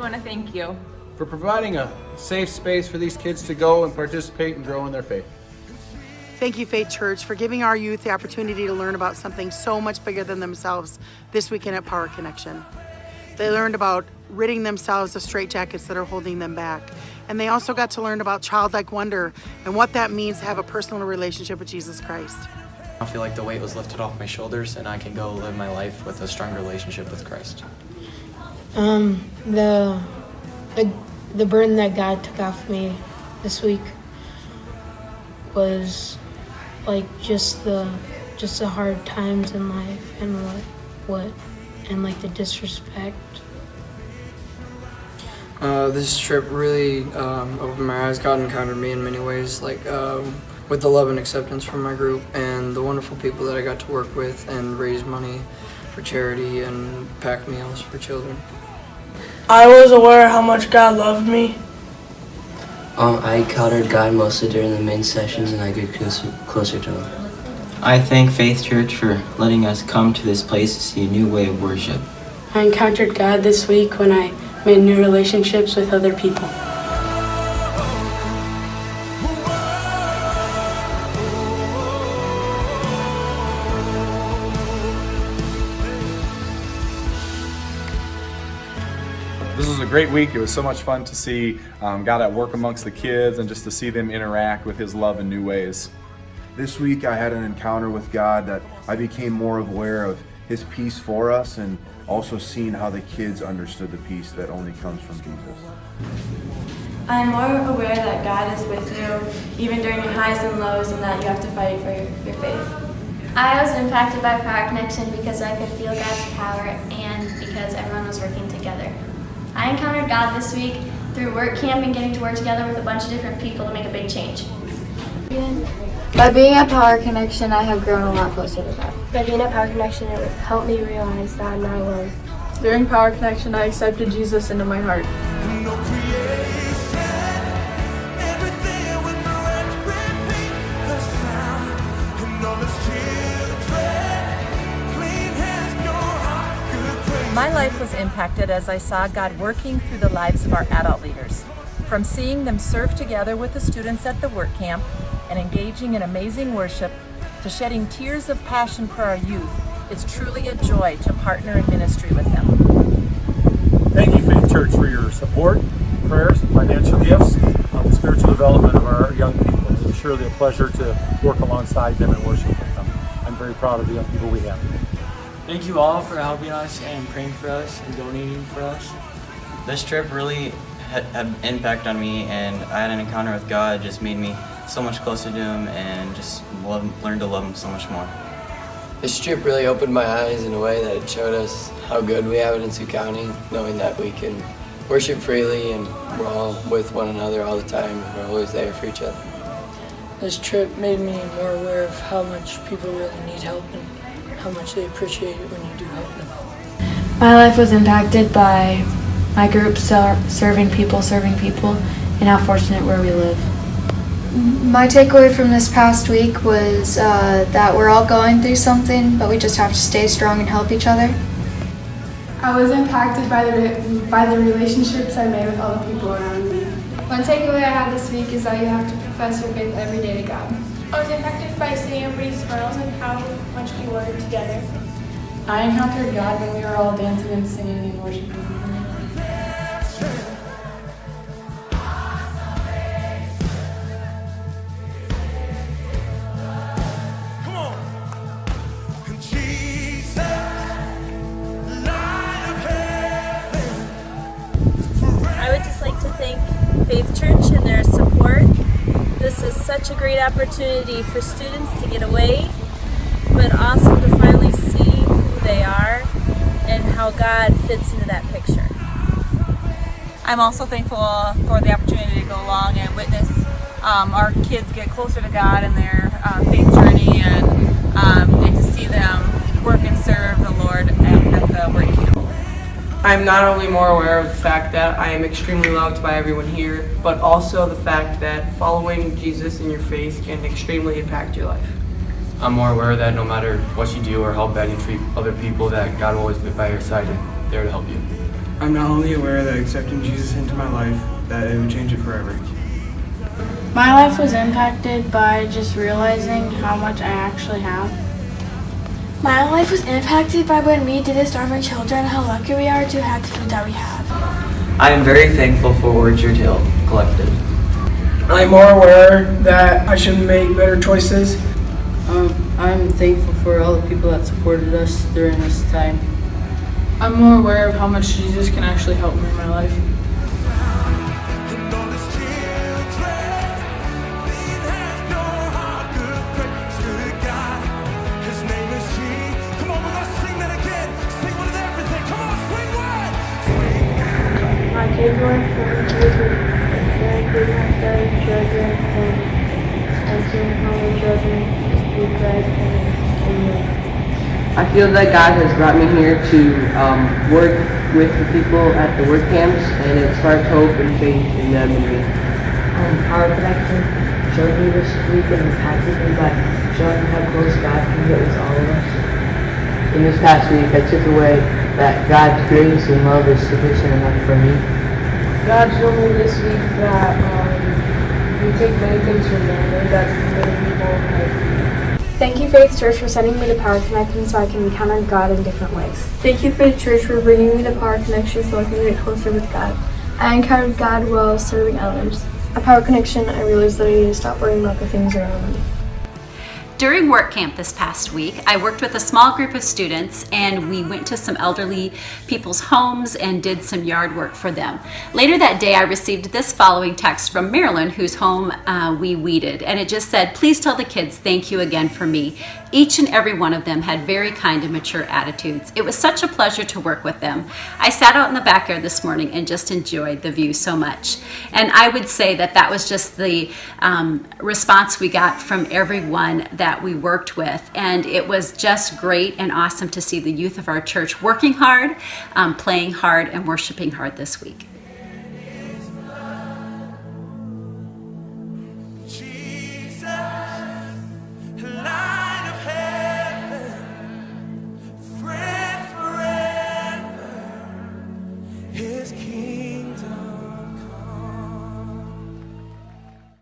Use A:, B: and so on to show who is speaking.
A: want to thank you
B: for providing a safe space for these kids to go and participate and grow in their faith.
C: Thank you, Faith Church, for giving our youth the opportunity to learn about something so much bigger than themselves this weekend at Power Connection. They learned about ridding themselves of straitjackets that are holding them back. And they also got to learn about childlike wonder and what that means to have a personal relationship with Jesus Christ.
D: I feel like the weight was lifted off my shoulders and I can go live my life with a strong relationship with Christ.
E: The burden that God took off me this week was like just the hard times in life and what and like the disrespect.
F: This trip really opened my eyes. God encountered me in many ways, like with the love and acceptance from my group and the wonderful people that I got to work with and raise money for charity and pack meals for children.
G: I was aware how much God loved me.
H: I encountered God mostly during the main sessions and I grew closer to Him.
I: I thank Faith Church for letting us come to this place to see a new way of worship.
J: I encountered God this week when I made new relationships with other people.
K: This was a great week. It was so much fun to see God at work amongst the kids and just to see them interact with His love in new ways.
L: This week I had an encounter with God that I became more aware of His peace for us and also seeing how the kids understood the peace that only comes from Jesus.
M: I'm more aware that God is with you even during your highs and lows and that you have to fight for your faith.
N: I was impacted by Power Connection because I could feel God's power and because everyone was working together. I encountered God this week through work camp and getting to work together with a bunch of different people to make a big change.
O: By being at Power Connection, I have grown a lot closer to God.
P: By being at Power Connection, it helped me realize that I'm not alone.
Q: During Power Connection, I accepted Jesus into my heart.
A: My life was impacted as I saw God working through the lives of our adult leaders. From seeing them serve together with the students at the work camp and engaging in amazing worship to shedding tears of passion for our youth, it's truly a joy to partner in ministry with them.
R: Thank you, Faith Church, for your support, prayers, and financial gifts of the spiritual development of our young people. It's surely a pleasure to work alongside them and worship with them. I'm very proud of the young people we have.
D: Thank you all for helping us and praying for us and donating for us.
I: This trip really had an impact on me, and I had an encounter with God. It just made me so much closer to Him and just learned to love Him so much more.
F: This trip really opened my eyes in a way that it showed us how good we have it in Sioux County, knowing that we can worship freely and we're all with one another all the time. We're always there for each other.
G: This trip made me more aware of how much people really need help and how much they appreciate it when you do help them.
P: My life was impacted by my group serving people, and how fortunate where we live.
O: My takeaway from this past week was that we're all going through something, but we just have to stay strong and help each other.
M: I was impacted by the relationships I made with all the people around me.
N: One takeaway I had this week is that you have to profess your faith every day to God.
S: I was impacted by seeing everybody's smiles and how much we were together.
J: I encountered God when we were all dancing and singing and worshiping Him.
A: I would just like to thank Faith Church and their support. This is such a great opportunity for students to get away, but also to finally see who they are and how God fits into that picture.
Q: I'm also thankful for the opportunity to go along and witness our kids get closer to God in their faith journey and to see them work and serve the Lord at the work camp.
G: I'm not only more aware of the fact that I am extremely loved by everyone here, but also the fact that following Jesus in your faith can extremely impact your life.
D: I'm more aware that no matter what you do or how bad you treat other people, that God will always be by your side and there to help you.
G: I'm not only aware that accepting Jesus into my life, that it would change it forever.
S: My life was impacted by just realizing how much I actually have.
J: My life was impacted by when we did the Starving Children, how lucky we are to have the food that we have.
D: I am very thankful for Word Your Tale Collective.
F: I'm more aware that I should make better choices.
T: I'm thankful for all the people that supported us during this time.
S: I'm more aware of how much Jesus can actually help me in my life.
J: My takeaway from Jesus is very good at the children and seeing how the children be fed and
T: I feel that God has brought me here to work with the people at the work camps, and it sparked hope and faith in them and me.
P: Our connection showed me this week and impacted me by showing how close God can get with all of us.
T: In this past week, I took away that God's grace and love is sufficient enough for me.
P: God showed me this week that we take many things for granted, that many people
J: Thank you, Faith Church, for sending me to Power Connection so I can encounter God in different ways.
O: Thank you, Faith Church, for bringing me to Power Connection so I can get closer with God. I encountered God while serving others. At Power Connection, I realized that I need to stop worrying about the things around me.
U: During work camp this past week, I worked with a small group of students and we went to some elderly people's homes and did some yard work for them. Later that day, I received this following text from Marilyn, whose home we weeded, and it just said, "Please tell the kids thank you again for me. Each and every one of them had very kind and mature attitudes. It was such a pleasure to work with them. I sat out in the backyard this morning and just enjoyed the view so much." And I would say that that was just the response we got from everyone that we worked with. And it was just great and awesome to see the youth of our church working hard, playing hard, and worshiping hard this week.